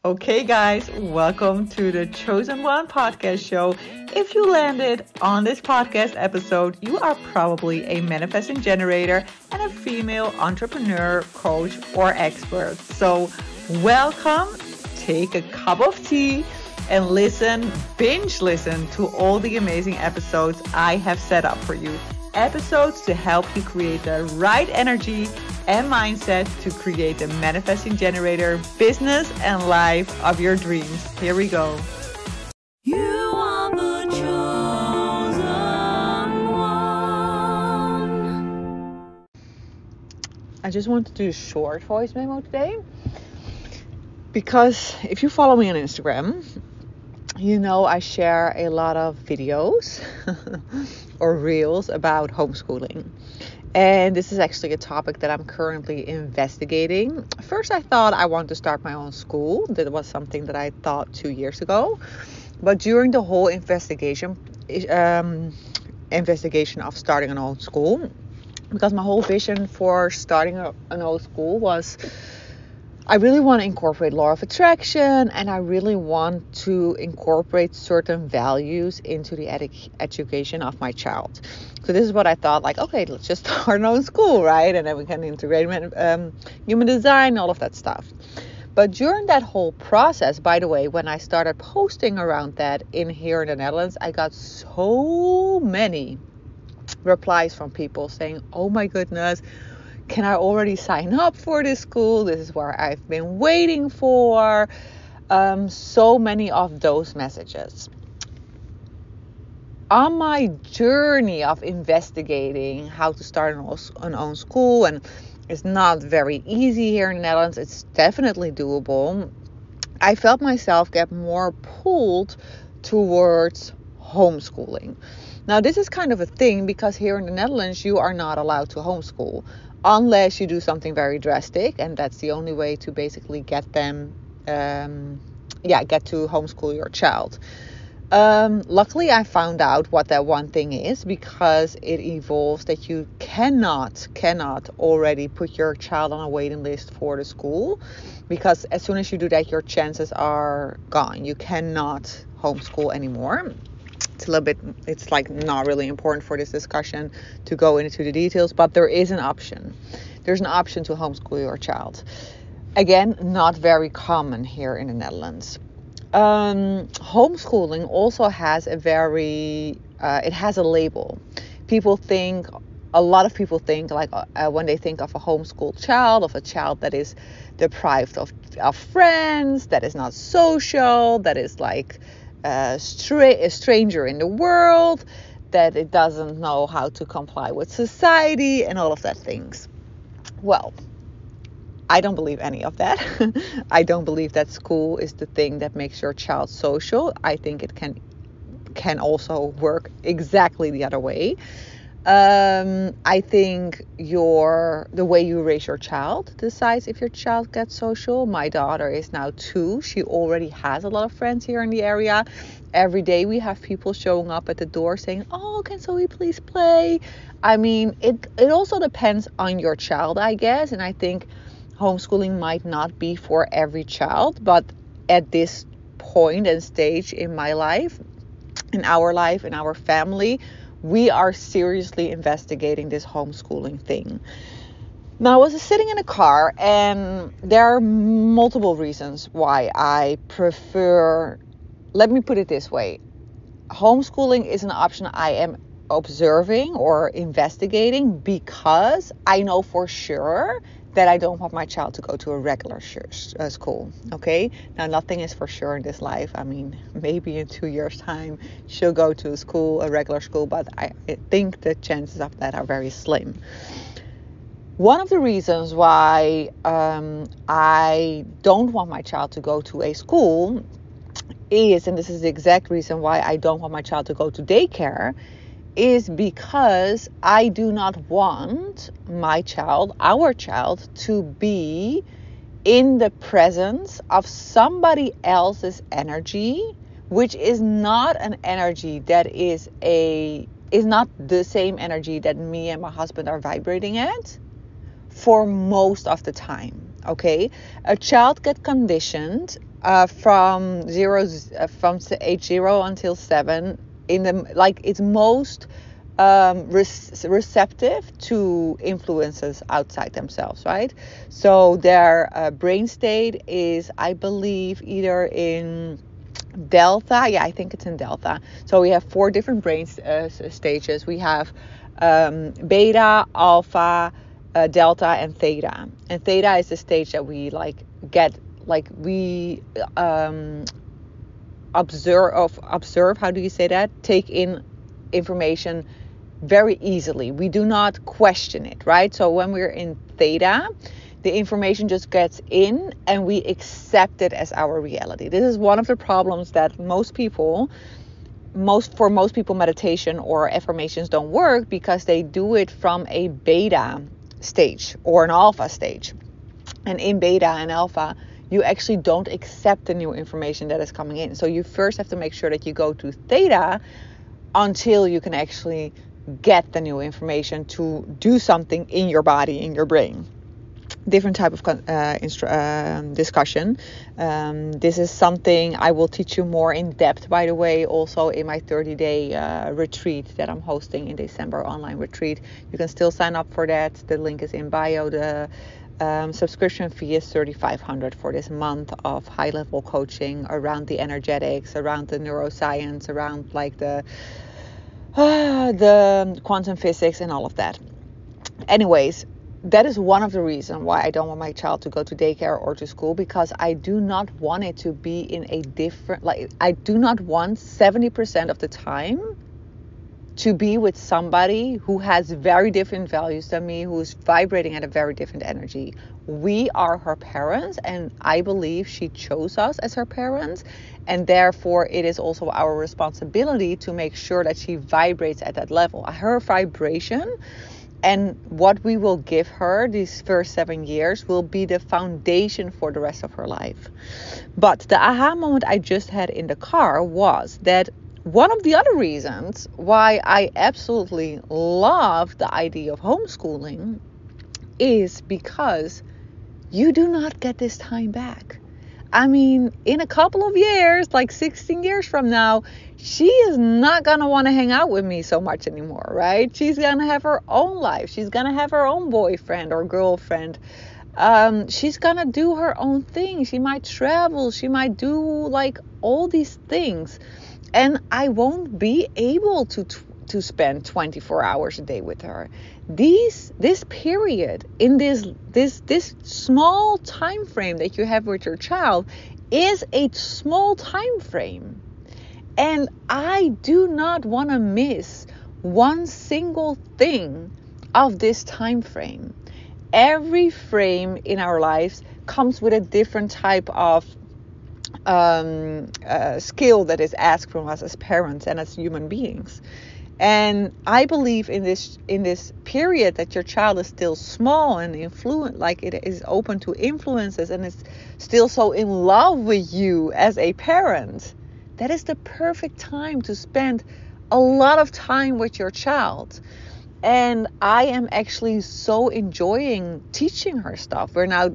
Okay, guys, welcome to the Chosen One podcast show. If you landed on this podcast episode, you are probably a manifesting generator and a female entrepreneur, coach, or expert. So, welcome, take a cup of tea, and binge listen to all the amazing episodes I have set up for you. Episodes to help you create the right energy and mindset to create the manifesting generator business and life of your dreams. Here we go. You are the chosen one. I just want to do a short voice memo today because if you follow me on Instagram, you know I share a lot of videos or reels about homeschooling. And this is actually a topic that I'm currently investigating. First, I thought I wanted to start my own school. That was something that I thought 2 years ago. But during the whole investigation of starting an own school, because my whole vision for starting an own school was I really want to incorporate law of attraction, and I really want to incorporate certain values into the education of my child. So this is what I thought, like, okay, let's just start our own school, right? And then we can integrate human design, all of that stuff. But during that whole process, by the way, when I started posting around that here in the Netherlands, I got so many replies from people saying, oh my goodness, can I already sign up for this school? This is where I've been waiting for. So many of those messages. On my journey of investigating how to start an own school, and it's not very easy here in the Netherlands, it's definitely doable. I felt myself get more pulled towards homeschooling. Now, this is kind of a thing because here in the Netherlands, you are not allowed to homeschool unless you do something very drastic, and that's the only way to basically get to homeschool your child. Luckily, I found out what that one thing is because it involves that you cannot already put your child on a waiting list for the school, because as soon as you do that, your chances are gone. You cannot homeschool anymore. It's like not really important for this discussion to go into the details, but there is an option. There's an option to homeschool your child. Again, not very common here in the Netherlands. Homeschooling also has it has a label. A lot of people think like when they think of a homeschooled child, of a child that is deprived of friends, that is not social, that is like a stranger in the world, that it doesn't know how to comply with society and all of that things. Well, I don't believe any of that. I don't believe that school is the thing that makes your child social. I think it can also work exactly the other way. I think the way you raise your child decides if your child gets social. My daughter is now 2. She already has a lot of friends here in the area. Every day we have people showing up at the door saying, oh, can Zoe please play? I mean, it also depends on your child, I guess. And I think homeschooling might not be for every child, but at this point and stage in my life, in our family, we are seriously investigating this homeschooling thing. Now, I was sitting in a car, and there are multiple reasons why I prefer, let me put it this way. Homeschooling is an option I am observing or investigating because I know for sure that I don't want my child to go to a regular school. Okay, now nothing is for sure in this life. I mean, maybe in 2 years' time she'll go to a regular school, but I think the chances of that are very slim. One of the reasons why I don't want my child to go to a school is, and this is the exact reason why I don't want my child to go to daycare, is because I do not want our child, to be in the presence of somebody else's energy, which is not an energy that is not the same energy that me and my husband are vibrating at for most of the time. Okay, a child gets conditioned from age 0 until 7, it's most receptive to influences outside themselves, right? So their brain state is, I believe, either in delta. Yeah, I think it's in delta. So we have 4 different brain stages. We have beta, alpha, delta, and theta. And theta is the stage that we observe. How do you say that? Take in information very easily. We do not question it, right? So when we're in theta, the information just gets in and we accept it as our reality. This is one of the problems that most people, meditation or affirmations don't work, because they do it from a beta stage or an alpha stage. And in beta and alpha, you actually don't accept the new information that is coming in. So you first have to make sure that you go to theta until you can actually get the new information to do something in your body, in your brain. Different type of discussion. This is something I will teach you more in depth, by the way, also in my 30-day retreat that I'm hosting in December, online retreat. You can still sign up for that. The link is in bio. The subscription fee is $3,500 for this month of high-level coaching around the energetics, around the neuroscience, around like the quantum physics and all of that. Anyways, that is one of the reasons why I don't want my child to go to daycare or to school, because I do not want it to be in a different, I do not want 70% of the time to be with somebody who has very different values than me, who is vibrating at a very different energy. We are her parents, and I believe she chose us as her parents, and therefore it is also our responsibility to make sure that she vibrates at that level. Her vibration and what we will give her these first 7 years will be the foundation for the rest of her life. But the aha moment I just had in the car was that one of the other reasons why I absolutely love the idea of homeschooling is because you do not get this time back. I mean, in a couple of years, like 16 years from now, she is not going to want to hang out with me so much anymore, right? She's going to have her own life. She's going to have her own boyfriend or girlfriend. She's going to do her own thing. She might travel. She might do like all these things. And I won't be able to spend 24 hours a day with her. This period in this small time frame that you have with your child is a small time frame. And I do not want to miss one single thing of this time frame. Every frame in our lives comes with a different type of skill that is asked from us as parents and as human beings. And I believe in this period that your child is still small and influent, like it is open to influences and is still so in love with you as a parent. That is the perfect time to spend a lot of time with your child. And I am actually so enjoying teaching her stuff. We're now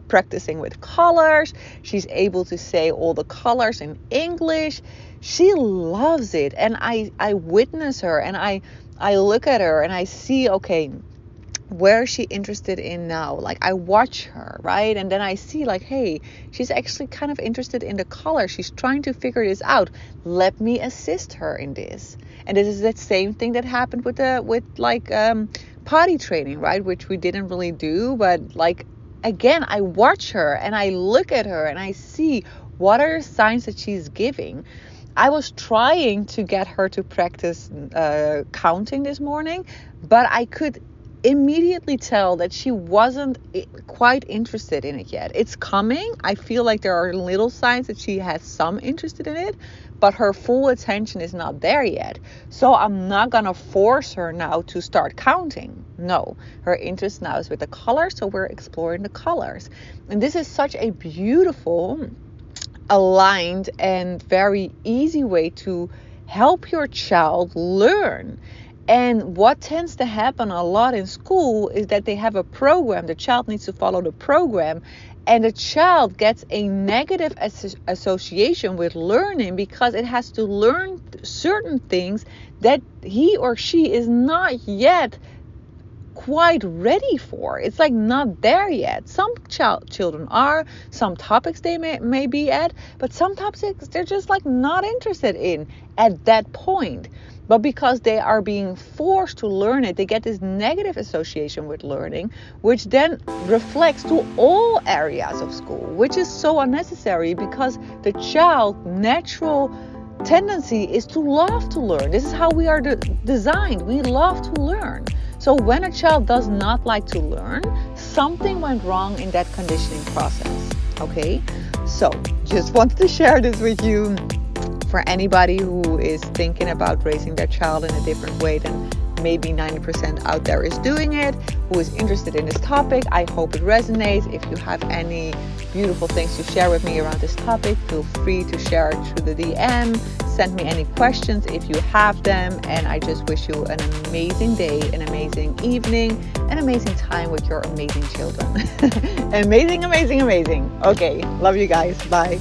practicing with colors. She's able to say all the colors in English. She loves it. And I witness her and I look at her and I see, okay, where is she interested in now? Like I watch her, right? And then I see like, hey, she's actually kind of interested in the color. She's trying to figure this out. Let me assist her in this. And this is that same thing that happened with potty training, right? Which we didn't really do, but like again, I watch her and I look at her and I see what are the signs that she's giving. I was trying to get her to practice counting this morning, but I could immediately tell that she wasn't quite interested in it yet. It's coming. I feel like there are little signs that she has some interest in it, but her full attention is not there yet. So I'm not going to force her now to start counting. No, her interest now is with the colors. So we're exploring the colors. And this is such a beautiful, aligned and very easy way to help your child learn. And what tends to happen a lot in school is that they have a program. The child needs to follow the program. And a child gets a negative association with learning because it has to learn certain things that he or she is not yet quite ready for. It's like not there yet. Some children are, some topics they may be at, but some topics they're just like not interested in at that point. But because they are being forced to learn it, they get this negative association with learning, which then reflects to all areas of school, which is so unnecessary because the child's natural tendency is to love to learn. This is how we are designed. We love to learn. So when a child does not like to learn, something went wrong in that conditioning process. Okay? So just wanted to share this with you. For anybody who is thinking about raising their child in a different way than maybe 90% out there is doing it, who is interested in this topic, I hope it resonates. If you have any beautiful things to share with me around this topic, feel free to share it through the DM. Send me any questions if you have them. And I just wish you an amazing day, an amazing evening, an amazing time with your amazing children. Amazing, amazing, amazing. Okay, love you guys. Bye.